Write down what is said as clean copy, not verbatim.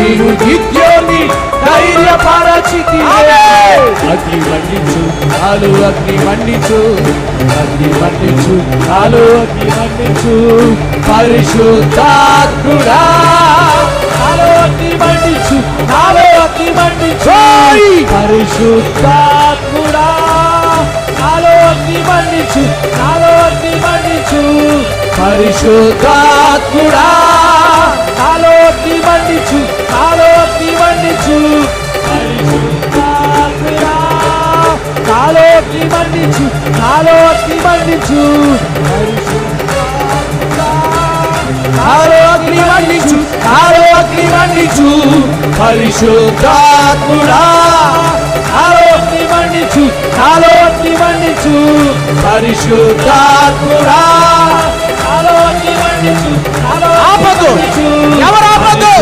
నీవు గిద్యోని ధైర్యపరచితివే. అగ్ని మండించు నాలో అగ్ని మండించు, అగ్ని మండించు నాలో అగ్ని మండించు, పరిశుద్ధాత్ముడా నాలో అగ్ని మండించు, నాలో అగ్ని మండించు, పరిశుద్ధాత్ముడా నాలో అగ్ని మండించు, నాలో అగ్ని మండించు, పరిశుద్ధాత్ముడా నాలో అగ్ని మండించు, నాలో అగ్ని మండించు, పరిశుద్ధాత్ముడా నాలో అగ్ని మండించు, నాలో అగ్ని మండించు, నాలో అగ్ని మండించు, నాలో అగ్ని మండించు, పరిశుద్ధాత్ముడా నాలో అగ్ని మండించు, నాలో అగ్ని మండించు, పరిశుద్ధాత్ముడా నాలో అగ్ని మండించు, నాలో ఆపదు, ఎవరు ఆపదు.